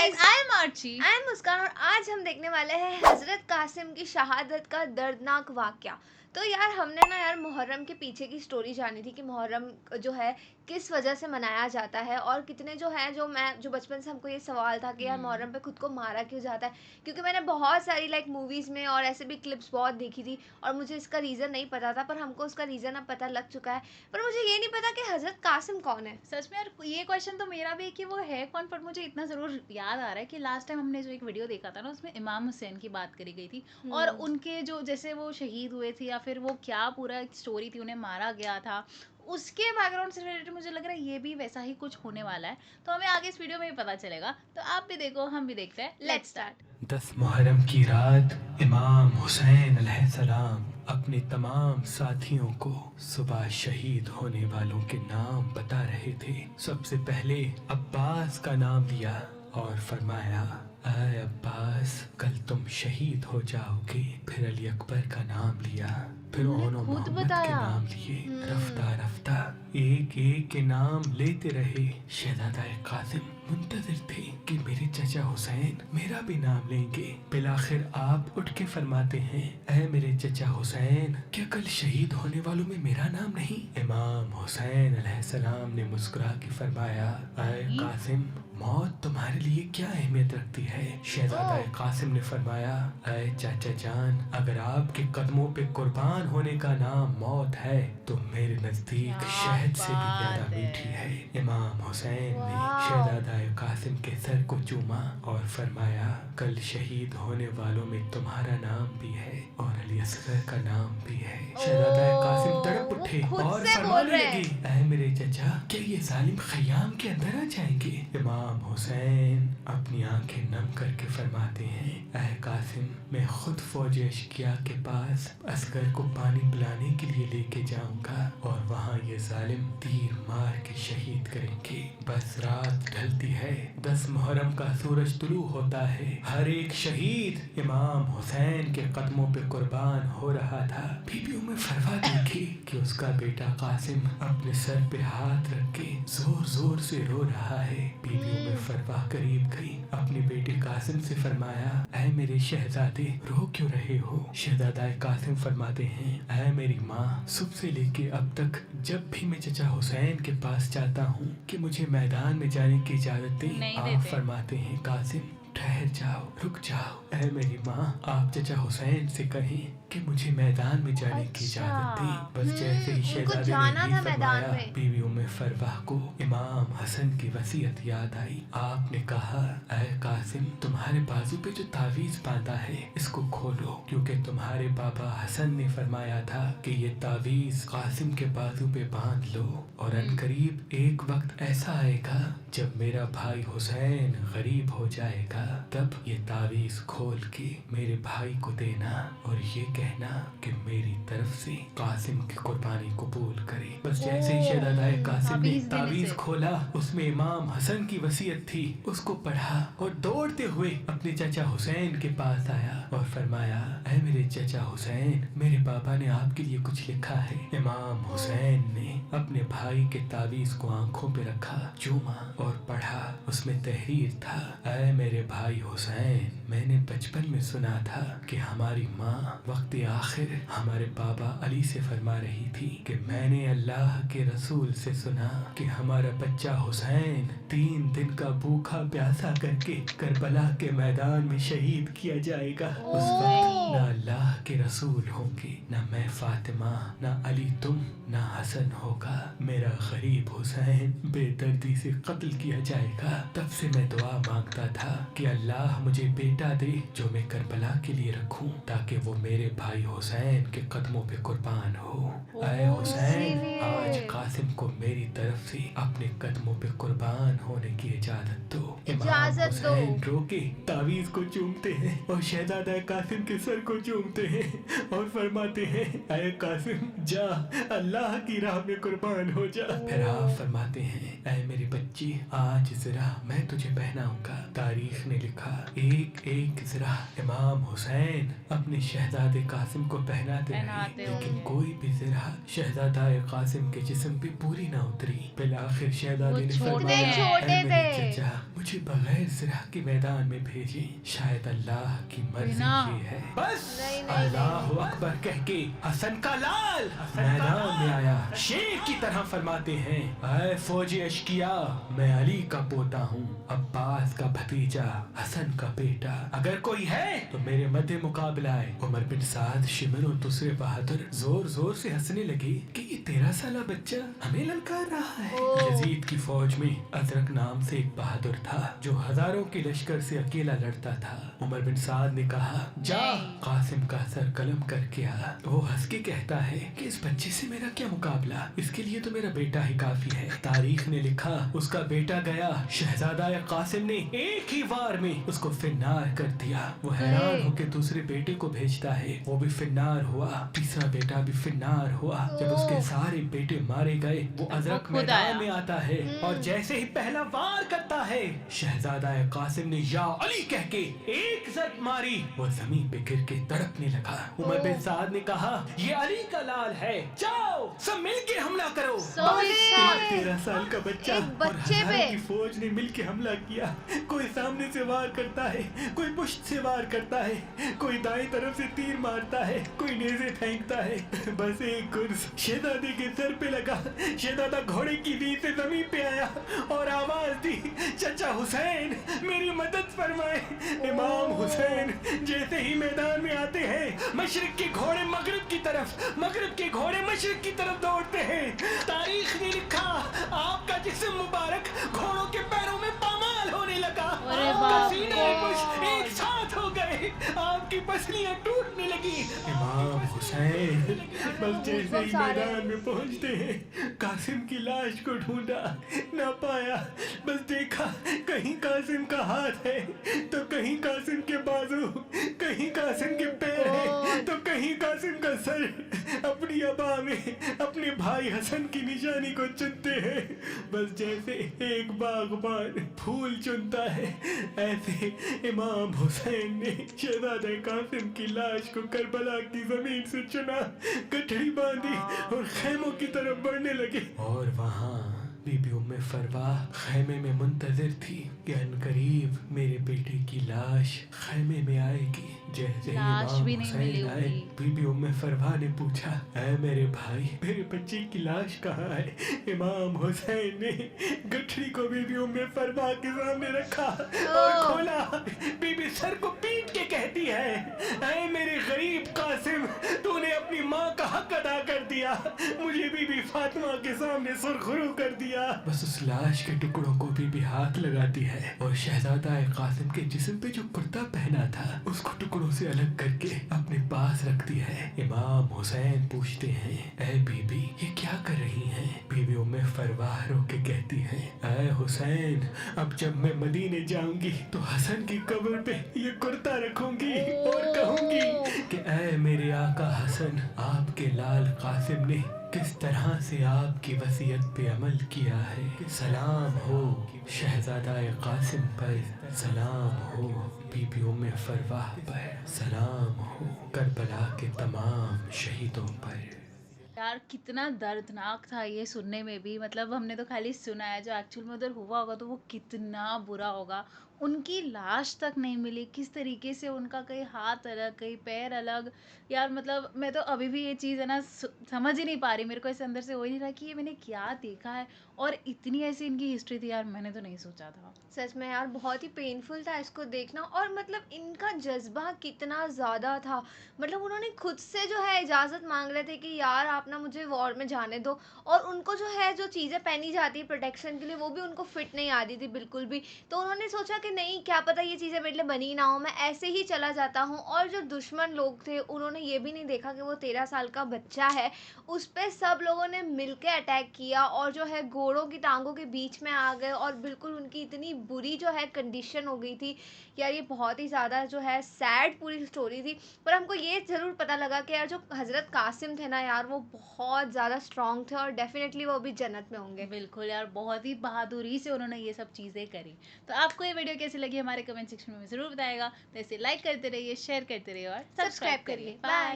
guys, I am Archie. I am مسکان اور آج ہم دیکھنے والے ہیں حضرت قاسم کی شہادت کا دردناک واقعہ. تو یار ہم نے نا یار محرم کے پیچھے کی سٹوری جانی تھی کہ محرم جو ہے کس وجہ سے منایا جاتا ہے اور کتنے جو ہیں جو بچپن سے ہم کو یہ سوال تھا کہ یار محرم پہ خود کو مارا کیوں جاتا ہے, کیونکہ میں نے بہت ساری لائک موویز میں اور ایسے بھی کلپس بہت دیکھی تھی اور مجھے اس کا ریزن نہیں پتا تھا, پر ہم کو اس کا ریزن اب پتہ لگ چکا ہے. پر مجھے یہ نہیں پتا کہ حضرت قاسم کون ہے. سچ میں یار یہ کویشچن تو میرا بھی ہے کہ وہ ہے کون, پر مجھے اتنا ضرور یاد آ رہا ہے کہ لاسٹ ٹائم ہم نے جو ایک ویڈیو دیکھا تھا نا اس میں امام حسین کی بات کری گئی تھی اور ان کے جو جیسے وہ شہید ہوئے تھے یا پھر وہ کیا پورا ایک اسٹوری تھی, انہیں مارا گیا تھا, اس کے بیک گراؤنڈ سے ریلیٹڈ مجھے لگ رہا ہے یہ بھی ویسا ہی کچھ ہونے والا ہے. تو ہمیں آگے اس ویڈیو میں بھی پتا چلے گا, تو آپ بھی دیکھو ہم بھی دیکھتے ہیں. Let's start. 10 محرم کی رات امام حسین علیہ السلام اپنے تمام ساتھیوں کو صبح شہید ہونے والوں کے نام بتا رہے تھے. سب سے پہلے عباس کا نام لیا اور فرمایا اے عباس کل تم شہید ہو جاؤ گے. پھر علی اکبر کا نام لیا, پھر انہوں محمد کے نام لیے. رفتہ رفتہ ایک ایک کے نام لیتے رہے. شہزادہ قاسم منتظر تھے کہ میرے چچا حسین میرا بھی نام لیں گے. بالآخر آپ اٹھ کے فرماتے ہیں اے میرے چچا حسین کیا کل شہید ہونے والوں میں میرا نام نہیں؟ امام حسین علیہ السلام نے مسکرا کے فرمایا اے قاسم موت تمہارے لیے کیا اہمیت رکھتی ہے؟ شہزادہ قاسم نے فرمایا اے چاچا جان اگر آپ کے قدموں پہ قربان ہونے کا نام موت ہے تو میرے نزدیک شہد سے بھی زیادہ میٹھی ہے. امام حسین نے شہزادہ قاسم کے سر کو چوما اور فرمایا کل شہید ہونے والوں میں تمہارا نام بھی ہے اور علی اصغر کا نام بھی ہے. شہزادہ قاسم تڑپ اٹھے اور فرمانے لگے اے میرے چچا کیا یہ ظالم خیام کے اندر آ جائیں گے؟ امام حسین اپنی آنکھیں نم کر کے فرماتے ہیں اے قاسم میں خود فوج اشکیا کے پاس اصغر کو پانی پلانے کے لیے لے کے جاؤں گا اور وہاں یہ ظالم تیر مار کے شہید کریں گے. بس رات ڈھلتی ہے, 10 محرم کا سورج طلوع ہوتا ہے. ہر ایک شہید امام حسین کے قدموں پہ قربان ہو رہا تھا. بیویوں میں فروا دیکھی کہ اس کا بیٹا قاسم اپنے سر پہ ہاتھ رکھ کے زور زور سے رو رہا ہے. بیویوں میں فروا قریب گئی, اپنے بیٹے قاسم سے فرمایا اے میرے شہزادے رو کیوں رہے ہو؟ شہزادہ قاسم فرماتے ہیں اے میری ماں صبح سے لے کے اب تک جب بھی میں چچا حسین کے پاس جاتا ہوں کہ مجھے میدان میں جانے کی اجازت دیں, آپ فرماتے ہیں قاسم ٹھہر جاؤ رک جاؤ. اے میری ماں آپ چچا حسین سے کہیں کہ مجھے میدان میں جانے کی اجازت دیں. بس جیسے ہی شہزادے نے یہ فرمایا بیویوں میں فروا کو امام حسن کی وصیت یاد آئی. آپ نے کہا اے قاسم تمہارے بازو پہ جو تعویذ باندھا ہے اس کو کھولو, کیونکہ تمہارے بابا حسن نے فرمایا تھا کہ یہ تعویذ قاسم کے بازو پہ باندھ لو اور ان قریب ایک وقت ایسا آئے گا جب میرا بھائی حسین غریب ہو جائے گا, تب یہ تعویذ کھول کے میرے بھائی کو دینا اور یہ کہنا کہ میری طرف سے قاسم کی قربانی قبول کرے. بس جیسے ہی شہزادہ قاسم نے تعویذ کھولا اس میں امام حسن کی وصیت تھی, اس کو پڑھا اور دوڑتے ہوئے اپنے چچا حسین کے پاس آیا اور فرمایا اے میرے چچا حسین میرے بابا نے آپ کے لیے کچھ لکھا ہے. امام حسین نے اپنے بھائی کے تعویذ کو آنکھوں پہ رکھا, چوما اور پڑھا. اس میں تحریر تھا اے میرے بھائی حسین میں نے بچپن میں سنا تھا کہ ہماری ماں وقت آخر ہمارے بابا علی سے فرما رہی تھی کہ میں نے اللہ کے رسول سے سنا کہ ہمارا بچہ حسین 3 دن کا بھوکا پیاسا کر کے کربلا کے میدان میں شہید کیا جائے گا. اس وقت نہ اللہ کے رسول ہوں گے, نہ میں فاطمہ, نہ علی تم, نہ حسن ہوگا. میرا غریب حسین بے دردی سے قتل کیا جائے گا. تب سے میں دعا مانگتا تھا کہ اللہ مجھے بیٹا دے جو میں کربلا کے لیے رکھوں تاکہ وہ میرے بھائی حسین کے قدموں پہ قربان ہو. اے حسین آج قاسم کو میری طرف سے اپنے قدموں پہ قربان ہونے کی اجازت دو. امام حسین رو کے تعویذ کو چومتے ہیں اور شہزادہ قاسم کے سر کو چومتے ہیں اور فرماتے ہیں اے قاسم جا اللہ کی راہ میں قربان ہو جا. پھر آپ فرماتے ہیں اے میری بچی آج ذرا میں تجھے پہناؤں گا. تاریخ तारीख ने लिखा, एक एक ज़रा इमाम हुसैन अपने शहजादे कासिम को पहनाते पहनाते रहे, लेकिन होंगे। कोई भी ज़रा शहजादा कासिम के जिस्म पे पूरी ना उतरी। बिलाखिर शहजादे ने वो फरमाया, कितने छोटे "ऐ मेरे थे। चचा, मुझे बगैर ज़रा के मैदान में भेजें, शायद अल्लाह की मर्जी बिना। ये है। बस नहीं, नहीं, अल्लाह अकबर कह के हसन का लाल मैदान में आया। शेर की तरह फरमाते हैं, ऐ फौजी अशकिया, मैं अली का पोता हूँ, अब्बास का भतीजा, हसन का बेटा। अगर कोई है तो मेरे मध्य मुकाबला है। उमर बिन साद, शिमर और दूसरे बहादुर जोर जोर से हंसने लगे कि ये 13 साला बच्चा हमें ललकार रहा है। ओह। यजीद की फौज में अजरक नाम से एक बहादुर था जो हजारों के लश्कर से अकेला लड़ता था। उमर बिन साद ने कहा, जा नहीं। कासिम का सर कलम करके आ। वो हंस के कहता है कि इस बच्चे से मेरा क्या मुकाबला, इसके लिए तो मेरा बेटा ही काफी है। तारीख ने लिखा, उसका बेटा गया, शहजादा कासिम ने एक ही वार में उसको फिन्नार कर दिया। वो हैरान होकर दूसरे बेटे को भेजता है, वो भी फिन्नार हुआ। तीसरा बेटा भी फिन्नार हुआ। जब उसके सारे बेटे मारे गए, वो अजरक खुद मैदान आया। में आता है और जैसे ही पहला वार करता है, शहजादा कासिम ने या अली कह के एक जर्ब मारी, वो जमीन पे गिर के तड़पने लगा। उमर बिन साद ने कहा, ये अली का लाल है, जाओ सब मिलके हमला करो। So एक 13 साल का बच्चा एक और बच्चे हजारों पे। की फौज ने मिलके हमला किया। कोई सामने से वार करता है, कोई पुष्ट से वार करता है, कोई दाएं तरफ से तीर मारता है, कोई नेज़े फेंकता है। बस एक गुर्ज शहजादे के सर पे लगा। शहजादा घोड़े की रीढ़ से जमीन पे आया और आवाज दी, चचा हुसैन मेरी मदद फरमाए। इमाम हुसैन जैसे ही मैदान में आते हैं, मशरिक के घोड़े मगरिब की तरफ, मगरिब के घोड़े मशरिक की तरफ दौड़ते हैं। तारीख ने लिखा, आपका जिस्म मुबारक घोड़ों के पैरों में पामाल होने लगा। अरे आपका बाप सीना रे। और मुश एक साथ हो गए, आपकी पसलियां टूटने लगी। इमाम हुसैन बस जैसे ही मैदान में पहुंचते हैं, कासिम की लाश को ढूंढा, ना पाया। बस देखा कहीं कासिम का हाथ है तो कहीं कासिम के बाजू, कहीं कासिम के पैर है तो कहीं कासिम का सर। अपनी अबा में अपने भाई हसन की निशानी को चुनते हैं, बस जैसे एक बागबान फूल चुनता है, ऐसे इमाम हुसैन ने शहजादा कासिम की लाश को करबला की जमीन से चुना, गठरी बांधी और खैमों की तरफ बढ़ने लगे। और वहाँ बीबी उम्मे फरवा खैमे में मुंतजिर थी कि अनकरीब मेरे बेटे की लाश खैमे में आएगी। जैसे ही लाश इमाम भी नहीं मिली हुसैन आए, होगी। बीबी उम्मे फरवा ने पूछा, ऐ मेरे भाई, मेरे बच्चे की लाश कहाँ है? इमाम हुसैन ने गठरी को बीबी उम्मे फरवा के सामने रखा और खोला। बीबी सर को पीट के कहती है, ऐ मेरे गरीब कासिम, तूने अपनी माँ का हक अदा कर दिया, मुझे बीबी फातिमा के सामने सुरखरू कर दिया। बस उस लाश के टुकड़ों को बीबी हाथ लगाती है और शहजादा कासिम के जिस्म पे जो कुर्ता पहना था उसको टुकड़ों से अलग करके अपने पास रखती है। इमाम हुसैन पूछते हैं, ऐ बीबी ये क्या कर रही हैं? बीबी उम्मे फरवा रो के कहती है, ऐ हुसैन, अब जब मैं मदीने जाऊंगी तो हसन की कब्र पे ये कुर्ता रखूंगी और कहूंगी कि ऐ मेरे आका हसन, आपके लाल कासिम ने किस तरह से आपकी वसीयत पे अमल किया है। सलाम हो शहजादा कासिम पर, सलाम हो बीबी उम्मे फरवा पर, सलाम हो करबला के तमाम शहीदों पर। यार कितना दर्दनाक था ये सुनने में भी, मतलब हमने तो खाली सुना है, जो एक्चुअल में उधर हुआ होगा तो वो कितना बुरा होगा। उनकी लाश तक नहीं मिली, किस तरीके से उनका कहीं हाथ अलग कहीं पैर अलग। यार मतलब मैं तो अभी भी ये चीज़ है ना समझ ही नहीं पा रही, मेरे को ऐसे अंदर से हो ही नहीं रहा कि ये मैंने क्या देखा है, और इतनी ऐसी इनकी हिस्ट्री थी यार, मैंने तो नहीं सोचा था। सच में यार बहुत ही पेनफुल था इसको देखना। और मतलब इनका जज्बा कितना ज़्यादा था, मतलब उन्होंने खुद से जो है इजाज़त मांग रहे थे कि यार आप ना मुझे वॉर में जाने दो। और उनको जो है जो चीज़ें पहनी जाती है प्रोटेक्शन के लिए वो भी उनको फिट नहीं आती थी बिल्कुल भी। तो उन्होंने सोचा कि नहीं, क्या पता ये चीज़ें मेरे लिए बनी ना हो, मैं ऐसे ही चला जाता हूँ। और जो दुश्मन लोग थे उन्होंने ये भी नहीं देखा कि वो 13 साल का बच्चा है, उस पर सब लोगों ने मिल के अटैक किया और जो है घोड़ों की टांगों के बीच में आ गए और बिल्कुल उनकी इतनी बुरी जो है कंडीशन हो गई थी। यार ये बहुत ही ज़्यादा जो है सैड पूरी स्टोरी थी। पर हमको ये ज़रूर पता लगा कि यार जो हज़रत कासिम थे ना यार, वो बहुत ज़्यादा स्ट्रॉन्ग थे और डेफिनेटली वो भी जन्नत में होंगे। बिल्कुल यार, बहुत ही बहादुरी से उन्होंने ये सब चीज़ें करी। तो आपको ये वीडियो कैसी लगी हमारे कमेंट सेक्शन में ज़रूर बताएगा। तो ऐसे लाइक करते रहिए, शेयर करते रहिए और सब्सक्राइब सब्सक्राइब करिए। करिए। बाय। बाय।